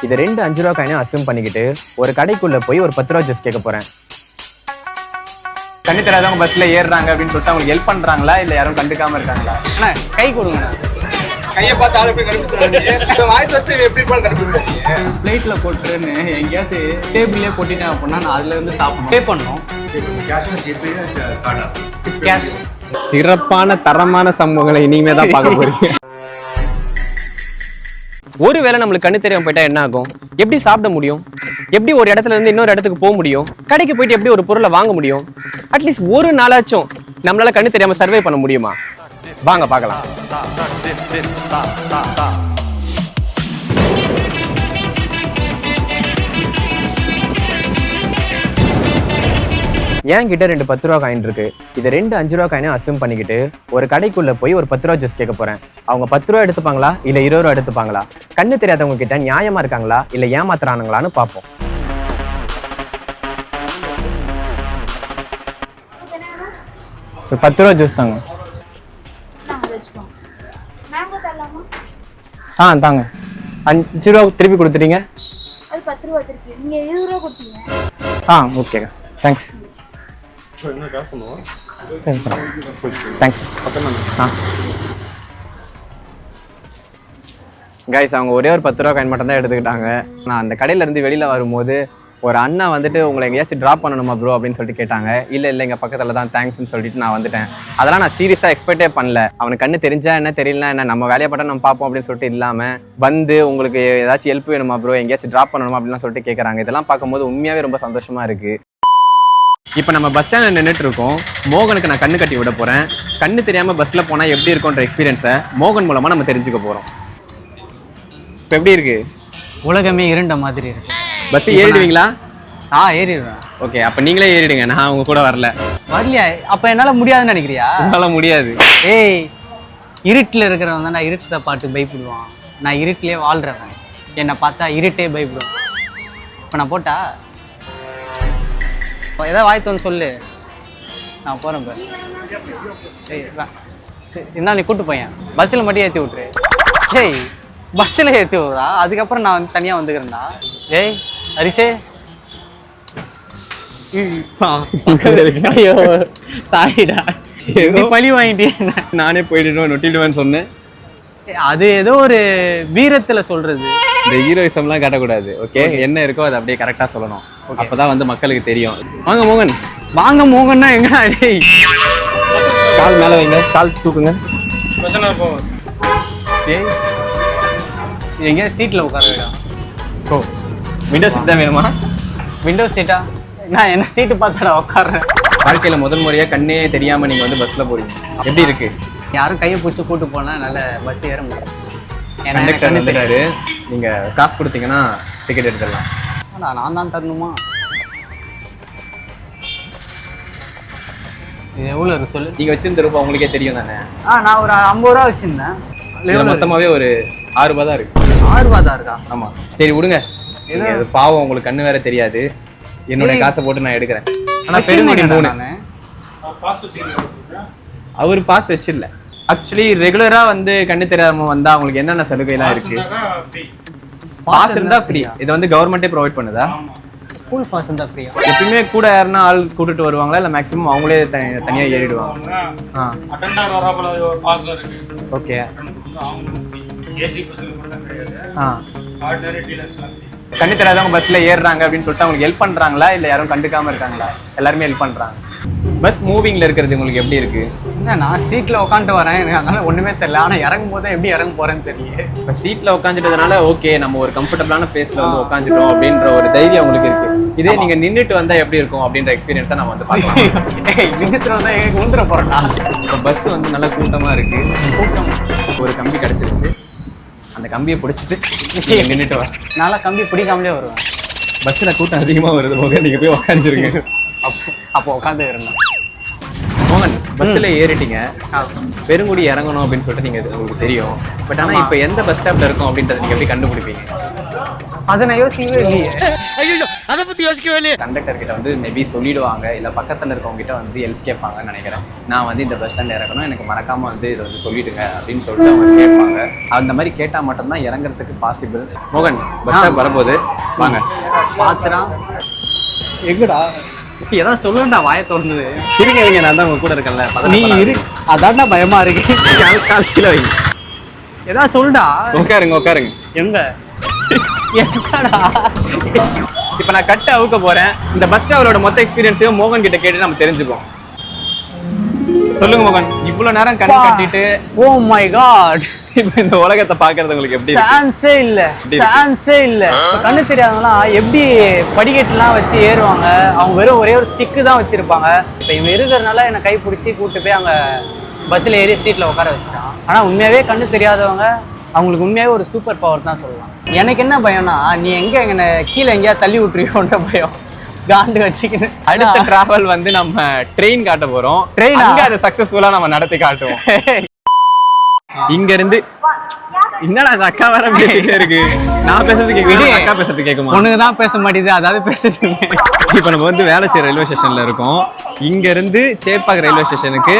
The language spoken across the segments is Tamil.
இதை 2 5 ரூபா காயினை அசியூம் பண்ணிக்கிட்டு ஒரு கடைக்குள்ள போய் ஒரு 10 ரூபா ஜூஸ் கேட்க போறேன். கண்ணு தெரியாதவங்க பஸ்ல ஏறுறாங்க அப்படின்னு சொல்லிட்டு அவங்களுக்கு ஹெல்ப் பண்றாங்களா இல்ல யாரும் கண்டுக்காம இருக்காங்களா? அண்ணா கை கொடுங்க. கையை பார்த்து ஆள் எப்படி கண்டுபிடிச்சு வாய்ஸ் வச்சு எப்படி இருப்பான்னு கண்டுபிடிச்சு பிளேட்ல போட்டுருன்னு எங்கேயாவது டேபிள்லேயே போட்டுட்டேன் அப்படின்னா நான் அதுல இருந்து சாப்பிடணும். பே பண்ணணும். கேஷ். சிறப்பான தரமான சம்பவங்களை இனிமே தான் பார்க்க போறீங்க. ஒருவேளை நம்மளுக்கு கண்ணு தெரியாம போயிட்டா என்ன ஆகும்? எப்படி சாப்பிட முடியும்? எப்படி ஒரு இடத்துல இருந்து இன்னொரு இடத்துக்கு போக முடியும்? கடைக்கு போயிட்டு எப்படி ஒரு பொருளை வாங்க முடியும்? அட்லீஸ்ட் ஒரு நாளாச்சும் நம்மளால கண்ணு தெரியாம சர்வே பண்ண முடியுமா? வாங்க பார்க்கலாம். என் கிட்ட 2 10 ரூபா காயின் இருக்கு. இதை 2 5 ரூபா காயினை அசியூம் பண்ணிக்கிட்டு ஒரு கடைக்குள்ள போய் ஒரு 10 ரூபா ஜூஸ் கேட்க போறேன். அவங்க 10 ரூபா எடுத்துப்பாங்களா இல்ல 20 ரூபா எடுத்துப்பாங்களா? கண்ணு தெரியாதவங்க கிட்ட நியாயமா இருக்காங்களா இல்ல ஏமாத்துறானுங்களான்னு பார்ப்போம். ஒரு 10 ரூபா ஜூஸ் தாங்க. தாங்க 5 ரூபா திருப்பி கொடுத்துட்டீங்க. அது 10 ரூபா திருப்பி. நீங்க 20 ரூபா கொடுத்தீங்க. Okay thanks. தேங்க்ஸ். கைஸ் அவங்க ஒரே ஒரு 10 ரூபா காயின் மட்டும் தான் எடுத்துக்கிட்டாங்க. நான் அந்த கடையில இருந்து வெளியில வரும்போது ஒரு அண்ணா வந்துட்டு உங்களை எங்கேயாச்சும் ட்ராப் பண்ணணுமா ப்ரோ அப்படின்னு சொல்லிட்டு கேட்டாங்க. இல்லை எங்கள் பக்கத்தில் தான் தேங்க்ஸ்ன்னு சொல்லிட்டு நான் வந்துட்டேன். அதெல்லாம் நான் சீரியஸாக எக்ஸ்பெக்டே பண்ணல. அவனுக்கு கண்ணு தெரிஞ்சா என்ன தெரியல என்ன நம்ம வேலையை பட்டா நம்ம பார்ப்போம் அப்படின்னு சொல்லிட்டு இல்லாமல் வந்து உங்களுக்கு ஏதாச்சும் ஹெல்ப் வேணுமா ப்ரோ எங்கேயாச்சும் ட்ராப் பண்ணணுமா அப்படின்னு சொல்லிட்டு கேட்குறாங்க. இதெல்லாம் பார்க்கும்போது உண்மையாகவே ரொம்ப சந்தோஷமாக இருக்குது. இப்போ நம்ம பஸ் ஸ்டாண்டில் நின்றுட்டு இருக்கோம். மோகனுக்கு நான் கண்ணு கட்டி விட போகிறேன். கண்ணு தெரியாமல் பஸ்ஸில் போனால் எப்படி இருக்குன்ற எக்ஸ்பீரியன்ஸை மோகன் மூலமாக நம்ம தெரிஞ்சுக்க போகிறோம். இப்போ எப்படி இருக்கு? உலகமே இருண்ட மாதிரி இருக்கு. பஸ் ஏறிடுவீங்களா? ஏறிடுவேன். ஓகே அப்போ நீங்களே ஏறிடுங்க. நான் உங்க கூட வரலையா? அப்போ என்னால் முடியாதுன்னு நினைக்கிறியா? என்னால் முடியாது. ஏய் இருட்டில் இருக்கிறவன் தான் நான் இருட்டை பாட்டு பயப்படுவான். நான் இருட்டிலே வாழ்கிறவன். என்னை பார்த்தா இருட்டே பயப்படுவேன். இப்போ நான் போட்டா ஏதாவது வாய்த்து வந்து சொல்லு, நான் போகிறேன். ஏய் சரி இருந்தாலும் நீ கூப்பிட்டு போயேன். பஸ்ஸில் மட்டும் ஏற்றி விட்ரு. ஏய் பஸ்ஸில் ஏற்றி விட்றா, அதுக்கப்புறம் நான் வந்து தனியாக வந்துக்கிறேன்டா. ஏய் ஹரிசே. ஐயோ சாரிடா, பழி வாங்கிட்டேன். நானே போயிடுவேன் நொட்டிடுவேன்னு சொன்னேன். அது ஏதோ ஒரு வீரத்தில் சொல்றது. இந்த ஹீரோயிசம்லாம் காட்டக்கூடாது. ஓகே என்ன இருக்கோ அதை அப்படியே கரெக்டாக சொல்லணும். அப்போதான் வந்து மக்களுக்கு தெரியும். வாங்க மோகன். வாங்க மோகன்னா எங்க? கால் மேலே வைங்க, கால் தூக்குங்க. ஏய் எங்க சீட்டில் உட்கார வேண்டாம். ஓ விண்டோ சீட் தான் வேணுமா? விண்டோ சீட்டா? நான் என்ன சீட்டு பார்த்தாடா உட்காடுறேன். வாழ்க்கையில் முதல் முறையாக கண்ணே தெரியாமல் நீங்கள் வந்து பஸ்ஸில் போறீங்க. எப்படி இருக்கு? யாரும் கையை பிடிச்சி கூட்டு போனால் நல்ல பஸ் ஏற முடியும். கண்டக்டர் வந்துட்டாரு. நீங்கள் காசு கொடுத்தீங்கன்னா டிக்கெட் எடுத்துடலாம். நான் தான் தரணுமா? இது எவ்வளோ இருக்கு சொல்லு. நீங்கள் வச்சிருந்த ரூபாய் உங்களுக்கே தெரியும் தானே? நான் ஒரு 50 ரூபா வச்சுருந்தேன். மொத்தமாகவே ஒரு 6 ரூபா தான் இருக்கு. 6 ரூபா தான் இருக்கா? ஆமாம் சரி விடுங்க. இது பாவம் உங்களுக்கு கண்ணு வேற தெரியாது. என்னுடைய காசை போட்டு நான் எடுக்கிறேன். ஆனால் பெருமடி 3 அவர் பாஸ் வச்சிடல. ஆக்சுவலி ரெகுலரா வந்து கண்ணு தெரியாம வந்தா அவங்களுக்கு என்னென்ன சலுகைலாம் இருக்கு? பாஸ் இருந்தா ஃப்ரீ. இதை வந்து கவர்மெண்டே ப்ரொவைட் பண்ணுதா? ஸ்கூல் பாஸ் இருந்தா ஃப்ரீயா? எப்பயுமே கூட யாருன்னா ஆள் கூட்டிட்டு வருவாங்களா இல்ல மேக்ஸிமம் அவங்களே தனியா ஏறிடுவாங்க? அட்டெண்டர் வரப்பல பாஸ் இருக்கு. ஓகே ஏசி பஸ்ல கூட கிடையாது. ஆர்டினரி டீலர்ஸ்லாம் கண்ணு தெரியாதவங்க பஸ்ல ஏறுறாங்க அப்படின்னு சொல்லிட்டு அவங்களுக்கு ஹெல்ப் பண்றாங்களா இல்ல யாரும் கண்டுக்காம இருக்காங்களா? எல்லாருமே ஹெல்ப் பண்றாங்க. பஸ் மூவிங்ல இருக்கிறது உங்களுக்கு எப்படி இருக்கு? இல்லை நான் சீட்டில் உட்காந்துட்டு வரேன். எனக்கு அதனால ஒன்றுமே தெரியல. ஆனால் இறங்கும் போது எப்படி இறங்க போகிறேன்னு தெரியல. இப்போ சீட்டில் உட்காந்துட்டதுனால ஓகே நம்ம ஒரு கம்ஃபர்டபுளான பிளேஸில் வந்து உட்காந்துட்டோம் அப்படின்ற ஒரு தைரியம் உங்களுக்கு இருக்கு. இதே நீங்கள் நின்றுட்டு வந்தால் எப்படி இருக்கும் அப்படின்ற எக்ஸ்பீரியன்ஸை நம்ம வந்து பார்க்கலாம். நின்றுட்டு வந்தால் எங்களுக்கு உந்துட போகிறேன்டா. இப்போ பஸ் வந்து நல்லா கூட்டமாக இருக்கு. ஒரு கம்பி கிடச்சிருச்சு. அந்த கம்பியை பிடிச்சிட்டு நின்றுட்டு வர. நல்லா கம்பி பிடிக்காமலே வருவேன். பஸ்ஸில் கூட்டம் அதிகமாக வருது போக நீங்கள் போய் உட்காந்துருங்க. அப்போ உட்காந்து இருந்தேன். மோகன் பஸ்ல ஏறிட்டீங்க, பெருங்குடி இறங்கணும் அப்படின்னு சொல்லிட்டு நீங்க உங்களுக்கு தெரியும். பட் ஆனா இப்ப எந்த பஸ் ஸ்டாப்ல இருக்கோம் அப்படின்றத நீங்க எப்படி கண்டுபிடிப்பீங்க? அதை நான் யோசிக்கவே இல்லையே. கண்டக்டர் கிட்ட வந்து மேபி சொல்லிடுவாங்க, இல்ல பக்கத்துல இருக்கவங்க கிட்ட வந்து ஹெல்ப் கேட்பாங்கன்னு நினைக்கிறேன். நான் வந்து இந்த பஸ் ஸ்டாண்ட் இறங்கணும், எனக்கு மறக்காம வந்து இதை வந்து சொல்லிடுங்க அப்படின்னு சொல்லிட்டு அவங்க கேட்பாங்க. அந்த மாதிரி கேட்டா மட்டும்தான் இறங்குறதுக்கு பாசிபிள். மோகன், பஸ் ஸ்டாப் வரும்போது வாங்க. பாத்துறா எங்கடா ஏதாவது சொல்லுண்டா, வாய தோணுது. இருங்க, நான் தான் உங்க கூட இருக்கேன்ல. நீ இரு, அதான்டா பயமா இருக்கு. கீழே வைங்க. ஏதாவது சொல்லுடா. உட்காருங்க. எங்க எங்கடா? இப்ப நான் கட்ட அவுக்க போறேன். இந்த பஸ் டிராவலோட மொத்த எக்ஸ்பீரியன்ஸையும் மோகன் கிட்ட கேட்டு நம்ம தெரிஞ்சுப்போம். சொல்லுங்க மோகன், இவ்வளவு நேரம் கண்ணு கட்டிட்டு ஓ மை காட், இப்ப இந்த உலகத்தை பாக்குறது உங்களுக்கு எப்படி இருக்கு? சான்ஸே இல்ல. கண்ணு தெரியாதவங்களாம் எப்படி படிக்கட்டுலாம் வச்சு ஏறுவாங்க? அவங்க வெறும் ஒரே ஒரு ஸ்டிக்கு தான் வச்சிருப்பாங்க. இப்ப இவன் இருக்கிறதுனால என்னை கை பிடிச்சி கூப்பிட்டு போய் அங்க பஸ்ல ஏறி சீட்ல உட்கார வச்சுட்டான். ஆனா உண்மையாவே கண்ணு தெரியாதவங்க அவங்களுக்கு உண்மையாவே ஒரு சூப்பர் பவர் தான் சொல்லலாம். எனக்கு என்ன பயம்னா, நீ எங்க கீழே எங்கேயா தள்ளி விட்டுருக்கோன்ற பயம். காண்டு வச்சுக்கின்னு அடுத்த டிராவல் வந்து நம்ம ட்ரெயின் காட்ட போறோம். அங்க அதை சக்சஸ்ஃபுல்லா நம்ம நடத்தி காட்டுவோம். இங்க இருந்து என்னடா அந்த அக்கா வர பேசிட்டே இருக்கு. நான் பேசுறது கேக்குது, அக்கா பேசுறது கேக்குமா? ஒண்ணுக்கு தான் பேச மாட்டேது, அதாவது பேசிட்டு. இப்ப நம்ம வந்து வேளச்சேரி ரயில்வே ஸ்டேஷன்ல இருக்கோம். இங்க இருந்து சேப்பாக்கம் ரயில்வே ஸ்டேஷனுக்கு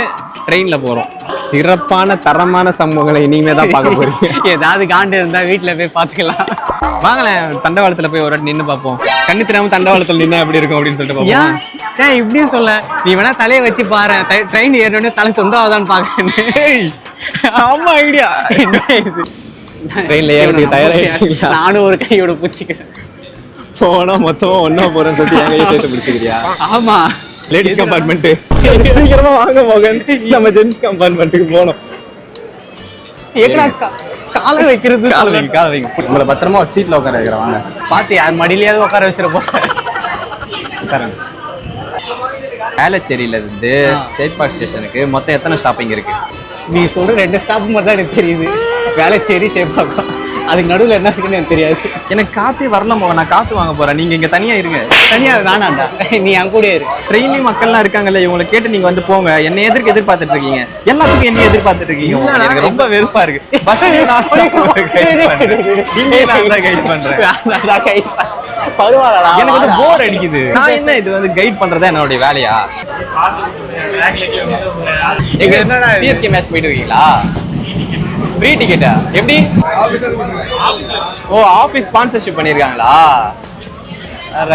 ட்ரெயின்ல போறோம். சிறப்பான தரமான சம்பவங்களை இனிமே தான் பார்க்க போறீங்க. ஏதாவது காண்டு இருந்தா வீட்டுல போய் பாத்துக்கலாம். வாங்களேன், தண்டவாளத்துல போய் ஒரு வாட்டி நின்னு பார்ப்போம். கண்ணு தெரியாம தண்டவாளத்துல நின்னா எப்படி இருக்கும் அப்படின்னு சொல்லிட்டு பார்ப்போம். ஏன் இப்படியும் சொல்ல, நீ வேணா தலையை வச்சு பாரு, ட்ரெயின் ஏறணும்னு தலை தொண்டாவதான்னு பாக்குறேன். ஆமா ஐடியா. இது ட்ரெயின்ல ஏறி தயாராகிட்டீங்களா? நானும் ஒரு கையோட பிடிச்சிக்கிறேன். போனா மொத்தமா ஒன்னா போறேன்னு சொல்லிட்டு என் கையை சேர்த்து பிடிச்சிக்கிறியா? ஆமா, லேடிஸ் கம்பார்ட்மெண்ட். சீக்கிரமா வாங்க மோகன், நம்ம ஜென்ஸ் கம்பார்ட்மெண்ட்டுக்கு போனோம். எங்கடா காலை வைக்கிறது? காலை வைங்க. உங்களை பத்திரமா ஒரு சீட்ல உட்கார வைக்கிறேன். வாங்க. பாத்து யார் மடியிலேயாவது உட்கார வச்சிருப்போம். உட்காருங்க. வேளச்சேரியில இருந்து சேப்பாக்கம் ஸ்டேஷனுக்கு மொத்தம் எத்தனை ஸ்டாப்பிங் இருக்கு? நீ சொல்ற 2 ஸ்டாப் மாதிரி தான் எனக்கு தெரியுது. வேளச்சேரி, சேப்பாக்கம். அதுக்கு நடுவில் என்ன இருக்குன்னு எனக்கு தெரியாது. எனக்கு காத்தே வரல மோகன், நான் காத்து வாங்க போறேன். நீங்க இங்க தனியா இருங்க. தனியா வேணாண்டா, நீ என் கூட இரு. ட்ரெயின்லயும் மக்கள்லாம் இருக்காங்கல்ல, இவங்களை கேட்டு நீங்க வந்து போங்க. என்னை எதிர்பார்த்துட்டு இருக்கீங்க. எல்லாத்துக்கும் என்ன எதிர்பார்த்துட்டு இருக்கீங்க? எனக்கு ரொம்ப வெறுப்பா இருக்கு. எனக்கு வந்து போர் அடிக்குது. நான் என்ன இது வந்து கைட் பண்றதா என்னோட வேலையா? எங்க சிஎஸ்கே மேட்ச் போயிட்டு இருக்கீங்களா? ஃப்ரீ டிக்கெட்டா? எப்படி? ஓ, ஆபீஸ் ஸ்பான்சர்ஷிப் பண்ணிருக்காங்களா?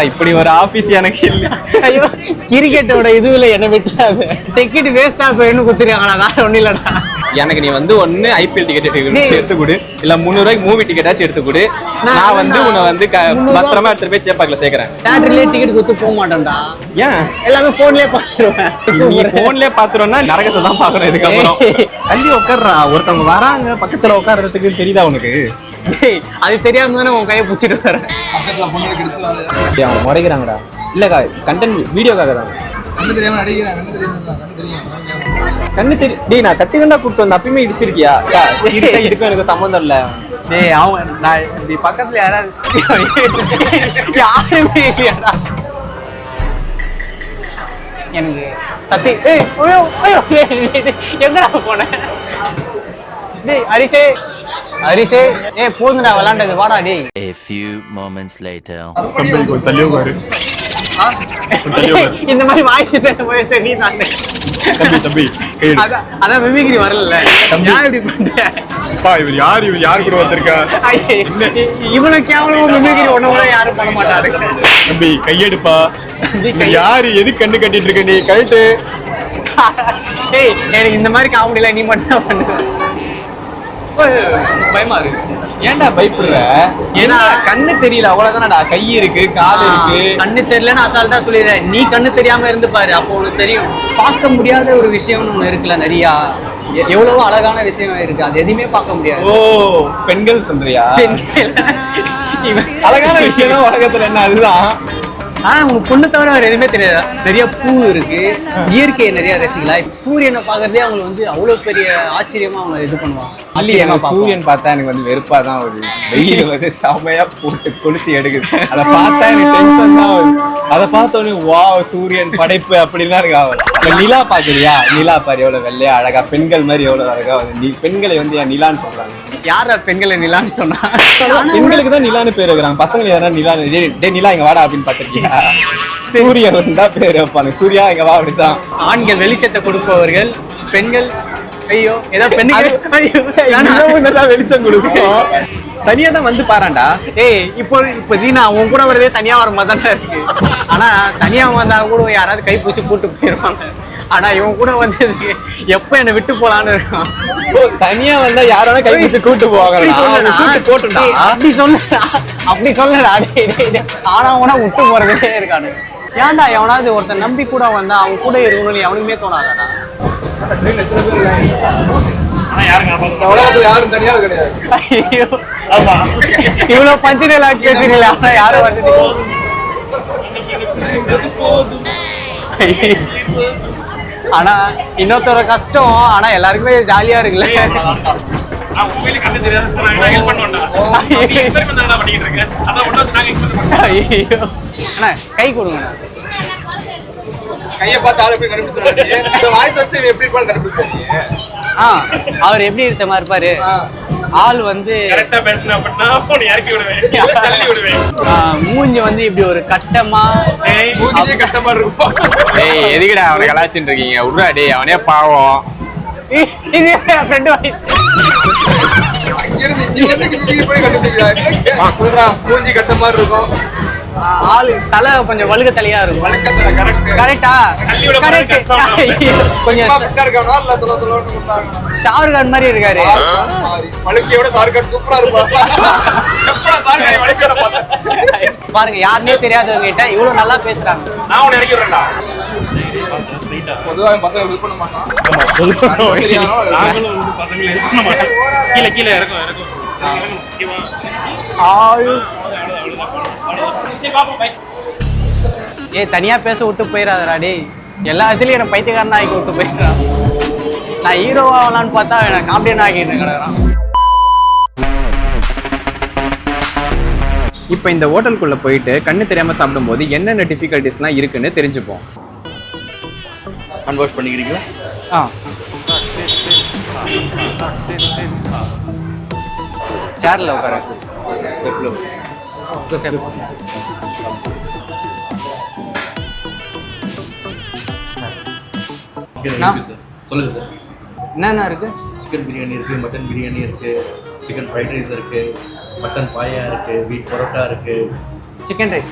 இப்படி ஒரு ஆபீஸ் எனக்கு இல்ல. ஐயோ, கிரிக்கெட்டோட இதுல என்ன விட்டாது. டிக்கெட் வேஸ்டா போயின்னு குத்துறாங்களா? வேற ஒண்ணு இல்லடா. எனக்கு நீ வந்து ஒண்ணு ஐபிஎல் டிக்கெட் எடுத்து கொடு, இல்ல 300 ரூபாய்க்கு மூவி டிக்கெட்டாச்சும் எடுத்து கொடு. நான் வந்து உன்னை வந்து பத்திரமா எடுத்துட்டு போய் சேப்பாக்கல சேர்க்கிறேன். தியேட்டர்லயே டிக்கெட் குத்து போக மாட்டேன்டா. ஏன்? எல்லாமே போன்லயே பாத்துருவேன். நீ போன்லயே பாத்துறோம்னா நரகத்தை தான் பாக்கணும். இதுக்கப்புறம் தள்ளி உட்கார்றா. ஒருத்தவங்க வராங்க பக்கத்துல உட்கார்றதுக்கு, தெரியுதா உனக்கு? அது தெரியாம தானே உன் கையை பிடிச்சிட்டு வரேன். அவங்க முறைக்கிறாங்கடா. இல்லக்கா, கண்டென்ட் வீடியோக்காக தான். கண்ணு தெரியாம நடிக்கிறேன். கண்ணு தெரியும். கண்ணு தெரியும். டேய், நான் கட்டி தான் கூப்பிட்டு வந்து அப்பயுமே இடிச்சிருக்கியா? இதுக்கும் எனக்கு சம்மந்தம் இல்ல. டேய், அவன் நான் இப்படி பக்கத்துல யாராவது யாருமே இல்லையாடா எனக்கு சத்தி. எங்கடா போன? டேய் அரிசே, போதுடா விளாண்டது, வாடா டேய். A few moments later. இந்த மாதிரி வாய்ஸ் பேசும்போது தெரியுதானே? அதான் மிமிக்ரி வரல. நான் இப்படி பண்றேன். இவர் யார் கூட வந்திருக்கா? இவனை கேவலமா மிமிக்ரி ஒண்ணு யாரும் பண்ண மாட்டாரு. தம்பி கையெடுப்பா. யாரு எது கண்ணு கட்டிட்டு இருக்க? நீ கழட்டு. ஏய், எனக்கு இந்த மாதிரி காமெடியில நீ மட்டும் தான் பண்ணுவ. பயமா இருக்கு. ஏன்டா பயப்படுற? ஏன்னா கண்ணு தெரியல, அவ்வளவுதானடா. கை இருக்கு, கால் இருக்கு. கண்ணு தெரியலன்னு அசால்ட்டா சொல்லிடுறேன். நீ கண்ணு தெரியாம இருந்து பாரு, அப்போ உனக்கு தெரியும். பார்க்க முடியாத ஒரு விஷயம்னு ஒண்ணு இருக்குல்ல, நிறையா எவ்வளவோ அழகான விஷயம் இருக்கு, அது எதுவுமே பார்க்க முடியாது. ஓ, பெண்கள் சொல்றியா? அழகான விஷயம் உலகத்துல என்ன? அதுதான் ஆனா உங்களுக்கு பொண்ணு தவிர வேற எதுவுமே தெரியாதா? நிறைய பூ இருக்கு, இயற்கையை நிறைய ரசிக்கலாம். சூரியனை பார்க்கறதே அவங்களுக்கு வந்து அவ்வளவு பெரிய ஆச்சரியமா அவங்க இது பண்ணுவாங்க. ஆச்சரியமா எனக்கு சூரியன் பார்த்தா எனக்கு வந்து வெறுப்பா தான் வருது. வெயில் வந்து செமையா போட்டு கொளுத்தி எடுக்குது. அதை பார்த்தா எனக்கு டென்ஷன் தான் வருது. அதை பார்த்தோன்னே வா சூரியன் படைப்பு அப்படின்னு தான் இருக்கு ஆகும். நிலா பாக்குறியா? நிலா பாரு எவ்வளவு வெள்ளையா அழகா, பெண்கள் மாதிரி எவ்வளவு அழகா வந்து பெண்களை வந்து ஏன் நிலான்னு சொல்றாங்க? யார பெண்களை நிலான்னு சொன்னா? பெண்களுக்கு தான் நிலான்னு பேர் வைக்கிறாங்க. பசங்க யாரா நிலான்னு டே நிலா இங்க வாடா அப்படின்னு பாத்திருக்கீங்க? சூரியன் தான் பேர் வைப்பாங்க. சூர்யா இங்க வா அப்படித்தான். ஆண்கள் வெளிச்சத்தை கொடுப்பவர்கள், பெண்கள் ஐயோ ஏதோ பெண்ணுக்கு வெளிச்சம் கொடுக்கும். தனியா தான் வந்து பாராண்டா. ஏய் இப்போ தீனா உன் கூட வரதே தனியா வர மாதிரி தானே இருக்கு. ஆனா தனியா வந்தா கூட யாராவது கை பிடிச்சி கூட்டு போயிருவாங்க. ஆனா இவன் கூட வந்ததுக்கு எப்ப என்னை விட்டு போலான்னு இருக்கான். தனியா வந்தா யாராவது கை பிடிச்சி கூட்டு போவாங்க. அப்படி சொல்லடா. ஆனா உன விட்டு போறதுலே இருக்கானு. ஏன்டா எவனாவது ஒருத்தன் நம்பி கூட வந்தா அவன் கூட இருக்கணும்னு எவனுக்குமே தோணாதாடா. யாரும் தனியாக கிடையாது. ஐயோ இவ்வளவு பஞ்சனையில பேசுறீங்களா? ஆனா யாரும் வந்து ஆனா இன்னொருத்தர கஷ்டம். ஆனா எல்லாருக்குமே ஜாலியா இருக்குல்ல. அண்ணா கை கொடுங்க. கையை பார்த்து ஆள் எப்படி கண்டுபிடிச்சு வாய்ஸ் வச்சு எப்படி இருப்பான்னு கண்டுபிடிப்பாங்க. அவர் எப்படி இருக்க மாதிரி இருப்பாரு. ஆள் வந்து மூஞ்சி வந்து இப்படி ஒரு கட்டமா கஷ்டமா இருக்கும். எதுக்குடா அவனை கலாச்சிட்டு இருக்கீங்க? விட்றா டே, அவனே பாவம். இது ஃப்ரெண்ட் வாய்ஸ். மூஞ்சி கட்ட மாதிரி இருக்கும். ஆளு தலை கொஞ்சம் வழுக்க தலையா இருக்கும். கரெக்டா? கரெக்ட். கொஞ்சம் ஷாருக்கான் மாதிரி இருக்காரு. பாருங்க யாருன்னே தெரியாதவங்க கிட்ட இவ்வளவு நல்லா பேசுறாங்க. பொதுவாக பசங்க ஹெல்ப் பண்ண மாட்டான். கீழே இறக்கும் ஏய் தனியா பேச விட்டு போயிடாதடா டேய். எல்லா இதுலயும் என்ன பைத்தியக்காரன் ஆக்கி விட்டு போயிடுறான். நான் ஹீரோவா ஆகலான்னு பார்த்தா எனக்கு காமெடியன் ஆக்கிட்டு கிடக்குறான். இப்போ இந்த ஹோட்டலுக்குள்ள போயிட்டு கண்ணு தெரியாம சாப்பிடும்போது என்னென்ன டிஃபிகல்ட்டிஸ்லாம் இருக்குன்னு தெரிஞ்சுப்போம். அன்வாஷ் பண்ணிக்கிறீங்களா? சேர்ல உட்கார. சொல்லுங்க சார். என்னென்ன இருக்கு? சிக்கன் பிரியாணி இருக்கு, மட்டன் பிரியாணி இருக்கு, சிக்கன் ஃப்ரைட் ரைஸ் இருக்கு, மட்டன் பாயா இருக்கு, வீட் பரோட்டா இருக்கு. Chicken rice.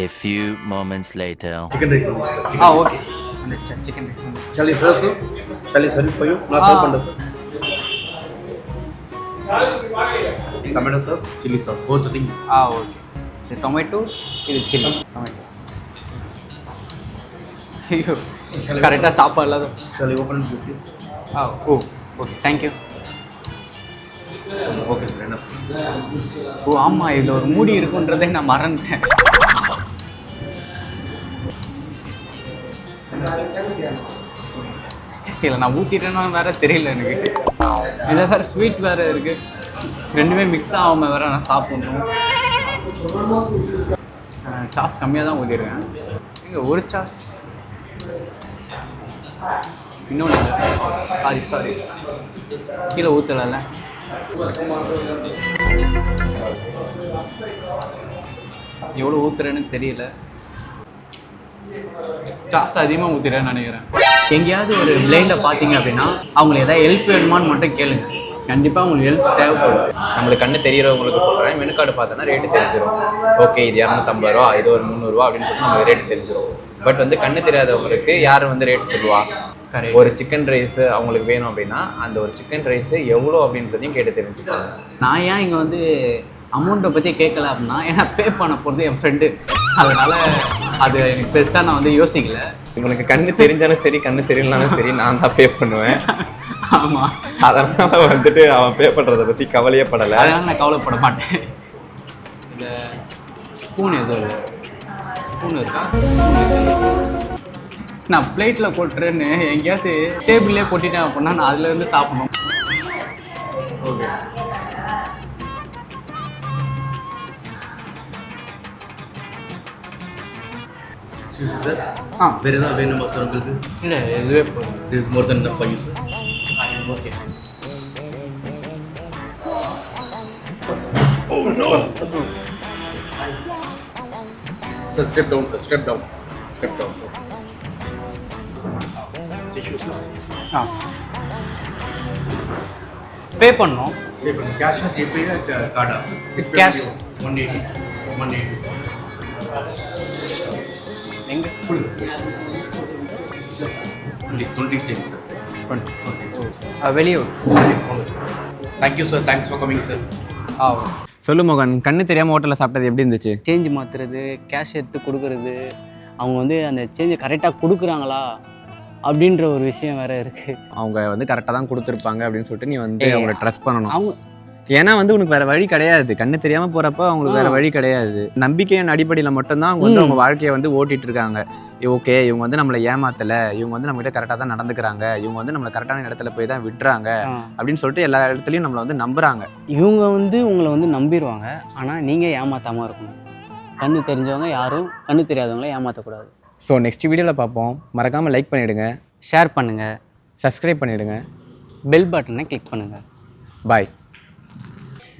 A few moments later. Chicken rice வந்து ஓகே. அந்த chicken rice. Shall I serve, sir? Shall I serve it for you? நான் serve பண்றேன் sir. Tomato sauce, chili sauce, both the thing. Okay. இது டொமேட்டோ, இது சில்லி. டொமேட்டோ. ஐயோ கரெக்டாக சாப்பாடு இல்லாத. Shall I open it please? Okay thank you. Okay sir, என்ன சார்? ஆமாம் இதில் ஒரு மூடி இருக்குன்றதே நான் மறந்துட்டேன். இல்லை நான் ஊற்றிட்டேன்னா வேற தெரியல எனக்கு. இதில் வேறு ஸ்வீட் வேறு இருக்குது. ரெண்டுமே மிக்ஸ் ஆகாமல் வேறு நான் சாப்பிட்ணும். சாஸ் கம்மியாக தான் ஊற்றிருக்கேன். இங்கே ஒரு சாஸ் இன்னொன்று சாரி கீழே ஊற்றல. எவ்வளோ ஊற்றுறேன்னு தெரியல. சாஸ் அதிகமாக ஊற்றிடுறேன்னு நினைக்கிறேன். எங்கேயாவது ஒரு லைனில் பார்த்தீங்க அப்படின்னா அவங்களுக்கு எதாவது ஹெல்ப் வேணுமான்னு மட்டும் கேளுங்க. கண்டிப்பாக உங்களுக்கு ஹெல்ப் தேவைப்படும். நம்மளுக்கு கண்ணு தெரியறவங்களுக்கு சொல்கிறேன், மெனு கார்டு பார்த்தோன்னா ரேட்டு தெரிஞ்சிடும். ஓகே இது 250 ரூபா, இது ஒரு 300 ரூபா அப்படின்னு சொல்லிட்டு நமக்கு ரேட்டு தெரிஞ்சிடும். பட் வந்து கண்ணு தெரியாதவங்களுக்கு யார் வந்து ரேட் சொல்லுவா? ஒரு சிக்கன் ரைஸ் அவங்களுக்கு வேணும் அப்படின்னா அந்த ஒரு சிக்கன் ரைஸ் எவ்வளோ அப்படின்றதையும் கேட்டு தெரிஞ்சுப்பாங்க. நான் ஏன் இங்கே வந்து அமௌண்ட்டை பற்றி கேட்கல அப்படின்னா ஏன்னா பே பண்ண போகிறது என் ஃப்ரெண்டு. அதனால் அது எனக்கு பெருசாக நான் வந்து யோசிக்கல. இவனுக்கு கண்ணு தெரிஞ்சாலும் சரி கண்ணு தெரியலனாலும் சரி நான் தான் பே பண்ணுவேன். ஆமாம், அதனால வந்துட்டு அவன் பே பண்ணுறதை பற்றி கவலையே படலை. அதனால நான் கவலைப்பட மாட்டேன். இந்த ஸ்பூன் எதுவும் இல்லை. ஸ்பூன் இருக்கா? நான் பிளேட்டில் கொட்டுறேன்னு எங்கேயாவது டேபிள்லேயே கொட்டிட்டேன் அப்படின்னா நான் அதுலேருந்து சாப்பிடணும். ஓகே. சார் ஆ, வேறு ஏதாவது வேணுமா சார் உங்களுக்கு? இல்லை இதுவே போதும். This is more then enough for you sir. Okay. Sir, step down, sir. Step down. Step down. Tissues. ஆ, பே பண்ணோம். Cash or GPay or card? Cash. 180. 180. எங்கே? Only 20 change, sir. வெளியூர். Thank you, sir. Thanks for coming, sir. ஆ, சொல்லு மோகன், கண்ணு தெரியாமல் ஹோட்டலில் சாப்பிட்டது எப்படி இருந்துச்சு? சேஞ்ச் மாற்றுறது, கேஷ் எடுத்து கொடுக்கறது, அவங்க வந்து அந்த சேஞ்சை கரெக்டாக கொடுக்குறாங்களா அப்படின்ற ஒரு விஷயம் வேறு இருக்குது. அவங்க வந்து கரெக்டாக தான் கொடுத்துருப்பாங்க அப்படின்னு சொல்லிட்டு நீ வந்து அவங்கள ட்ரஸ்ட் பண்ணணும். அவங்க ஏன்னா வந்து உனக்கு வேற வழி கிடையாது. கண்ணு தெரியாம போறப்ப அவங்களுக்கு வேற வழி கிடையாது. நம்பிக்கையின் அடிப்படையில் மட்டும்தான் அவங்க வந்து அவங்க வாழ்க்கையை வந்து ஓட்டிட்டு இருக்காங்க. ஓகே, இவங்க வந்து நம்மளை ஏமாத்தல, இவங்க வந்து நம்ம கிட்ட கரெக்டாக தான் நடந்துக்கிறாங்க, இவங்க வந்து நம்மளை கரெக்டான இடத்துல போய் தான் விட்டுறாங்க அப்படின்னு சொல்லிட்டு எல்லா இடத்துலையும் நம்மளை வந்து நம்புறாங்க. இவங்க வந்து உங்களை வந்து நம்பிடுவாங்க. ஆனால் நீங்கள் ஏமாத்தாமல் இருக்கணும். கண்ணு தெரிஞ்சவங்க யாரும் கண்ணு தெரியாதவங்கள ஏமாற்றக்கூடாது. ஸோ நெக்ஸ்ட் வீடியோவில் பார்ப்போம். மறக்காமல் லைக் பண்ணிவிடுங்க, ஷேர் பண்ணுங்கள், சப்ஸ்கிரைப் பண்ணிவிடுங்க, பெல் பட்டனை கிளிக் பண்ணுங்கள். பாய்.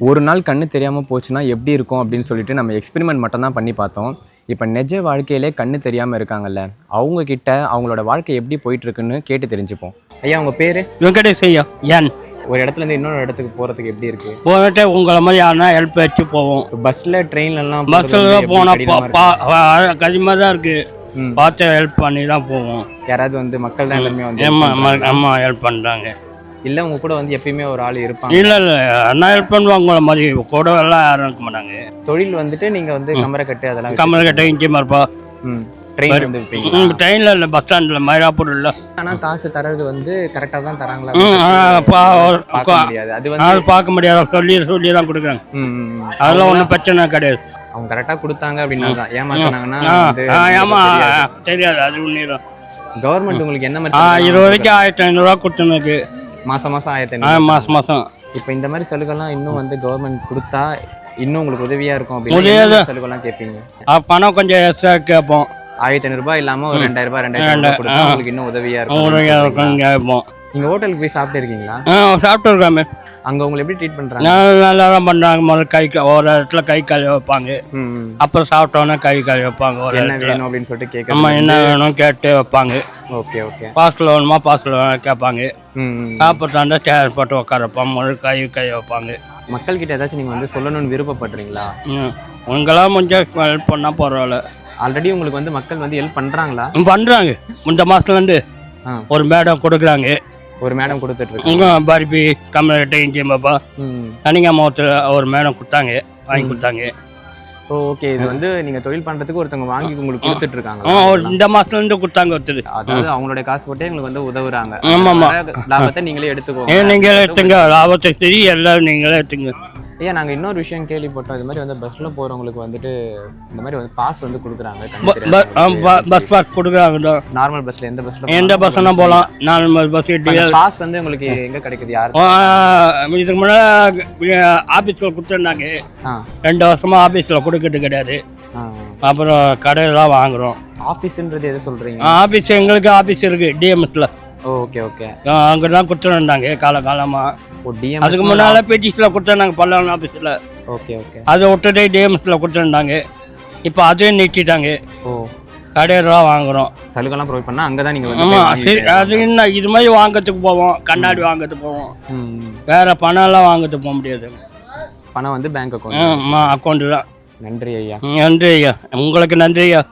ஒரு நாள் கண்ணு தெரியாமல் போச்சுன்னா எப்படி இருக்கும் அப்படின்னு சொல்லிட்டு நம்ம எக்ஸ்பெரிமெண்ட் மட்டும் தான் பண்ணி பார்த்தோம். இப்போ நிஜ வாழ்க்கையிலே கண்ணு தெரியாமல் இருக்காங்கல்ல, அவங்கக்கிட்ட அவங்களோட வாழ்க்கை எப்படி போயிட்டுருக்குன்னு கேட்டு தெரிஞ்சுப்போம். ஐயா, உங்கள் பேர்? வெங்கடேஷ் ஐயா. ஏன் ஒரு இடத்துலேருந்து இன்னொரு இடத்துக்கு போகிறதுக்கு எப்படி இருக்குது? போயிட்டு உங்களை மாதிரி யாருன்னா ஹெல்ப் வச்சு போவோம். பஸ்ஸில் ட்ரெயின்லாம் பஸ்ஸில் போனால் கடிமாக தான் இருக்குது. பார்த்து ஹெல்ப் பண்ணி தான் போவோம். யாராவது வந்து மக்கள் தான் எல்லாமே வந்து அம்மா ஹெல்ப் பண்ணுறாங்க. இல்லை உங்க கூட வந்து எப்பயுமே ஒரு ஆள் இருப்பாங்க? இல்லை அண்ணா ஹெல்ப் பண்ணுவாங்க. உங்களை மாதிரி கூட எல்லாம் யாரும் இருக்க மாட்டாங்க. தொழில் வந்துட்டு நீங்கள் வந்து கமரை கட்டு அதெல்லாம் கமலை கட்ட இஞ்சி மறுப்பா ட்ரெயின் வந்து விற்பீங்க? ட்ரெயினில் இல்லை, பஸ் ஸ்டாண்டில் மயிலாப்பூர் இல்லை. ஆனால் காசு தரது வந்து கரெக்டாக தான் தராங்களா? முடியாது, அது வந்து பார்க்க முடியாது. சொல்லி தான் கொடுக்குறாங்க. அதெல்லாம் ஒன்றும் பிரச்சனை கிடையாது. அவங்க கரெக்டாக கொடுத்தாங்க அப்படின்னா தான். ஏமாத்தினாங்கன்னா ஏமா தெரியாது. அது ஒன்றும் கவர்மெண்ட் உங்களுக்கு என்ன மாதிரி 20 வரைக்கும் 1500 கொடுத்துருக்கு. மாதம் 1500? மாதம். இப்போ இந்த மாதிரி சலுகைலாம் இன்னும் வந்து கவர்மெண்ட் கொடுத்தா இன்னும் உங்களுக்கு உதவியாக இருக்கும் அப்படின்னு சலுகைலாம் கேட்பீங்க? பணம் கொஞ்சம் எக்ஸ்ட்ரா கேட்போம். 1500 இல்லாமல் ஒரு 2000 கொடுத்தா உங்களுக்கு இன்னும் உதவியாக இருக்கும் கேட்போம். நீங்கள் ஹோட்டலுக்கு போய் சாப்பிட்டு இருக்கீங்களா? சாப்பிட்டு இருக்காமே. அங்கே உங்களை எப்படி ட்ரீட் பண்ணுறாங்க? நல்லா தான் பண்ணுறாங்க. முதல்ல ஒரு இடத்துல கை கழுவி வைப்பாங்க. அப்புறம் சாப்பிட்டோன்னே கை கழுவி வைப்பாங்க. என்ன வேணும் அப்படின்னு சொல்லிட்டு கேட்க நம்ம என்ன வேணும் கேட்டு வைப்பாங்க. Okay okay. பார்சல் வேணுமா பார்சல் வேணும் கேட்பாங்க. சாப்பிட்றாண்டா சேர் போட்டு உட்கார வைப்பாங்க. முதல்ல கை வைப்பாங்க. மக்கள்கிட்ட ஏதாச்சும் நீங்கள் வந்து சொல்லணும்னு விருப்பப்படுறீங்களா? உங்களாம் கொஞ்சம் ஹெல்ப் பண்ணால் பரவாயில்ல. ஆல்ரெடி உங்களுக்கு வந்து மக்கள் வந்து ஹெல்ப் பண்ணுறாங்களா? பண்ணுறாங்க. இந்த மாதத்துலேருந்து ஒரு மேடம் கொடுக்குறாங்க. ஒரு மேடம் கொடுத்துட்ருக்காங்க. பருப்பி கமலக்கட்டை இஞ்சி பாப்பா தனிங்காமத்தில் ஒரு மேடம் கொடுத்தாங்க, வாங்கி கொடுத்தாங்க. ஓ ஓகே. இது வந்து நீங்கள் தொழில் பண்ணுறதுக்கு ஒருத்தவங்க வாங்கி உங்களுக்கு கொடுத்துட்டு இருக்காங்க. இந்த மாதத்துலேருந்து கொடுத்தாங்க ஒருத்தது. அதாவது அவங்களுடைய காசு போட்டே உங்களுக்கு வந்து உதவுறாங்க. ஆமாம். லாபத்தை நீங்களே எடுத்துக்கோங்க. நீங்களே எடுத்துங்க. லாபத்தை சரி எல்லாம் நீங்களே எடுத்துங்க. ஐயா, நாங்கள் இன்னொரு விஷயம் கேள்விப்பட்டோம். இது மாதிரி வந்து பஸ்ஸில் போகிறவங்களுக்கு வந்துட்டு இந்த மாதிரி வந்து பாஸ் வந்து கொடுக்குறாங்க. பஸ் பாஸ் கொடுக்குறாங்க. நார்மல் பஸ்ஸில் எந்த பஸ்ஸுனா போகலாம். நார்மல் பஸ் பாஸ் வந்து உங்களுக்கு எங்கே கிடைக்குது? யார் இதுக்கு முன்னாடி ஆஃபீஸில் கொடுத்துருந்தாங்க. 2 வருஷமாக ஆஃபீஸில் கொடுக்கறது கிடையாது. அப்புறம் கடையில் தான் வாங்குகிறோம். ஆஃபீஸுன்றது எது சொல்கிறீங்க? ஆஃபீஸ் எங்களுக்கு ஆஃபீஸ் இருக்குது டிஎம்எஸ்ல. Okay okay. அங்கே தான் கொடுத்துருந்தாங்க காலகாலமாக. அதுக்கு முன்னால் பிடிஎஸ்ல கொடுத்துருந்தாங்க பல்லவன் ஆஃபீஸில். Okay okay. அதை விட்டுட்டு டிஎம்எஸ்ல கொடுத்துருந்தாங்க. இப்போ அதையும் நீட்டிட்டாங்க. ஓ, கடையில் தான் வாங்குகிறோம். சலுகைலாம் ப்ரொவைட் பண்ணால் அங்கே தான் நீங்கள் ஆமாம். சரி, அது என்ன இது மாதிரி வாங்கிறதுக்கு போவோம். கண்ணாடி வாங்கிறதுக்கு போவோம். வேறு பணம்லாம் வாங்கிறதுக்கு போக முடியாது. பணம் வந்து பேங்க் அக்கௌண்ட் அக்கௌண்ட்டு தான். நன்றி ஐயா. நன்றி ஐயா. உங்களுக்கு நன்றி ஐயா.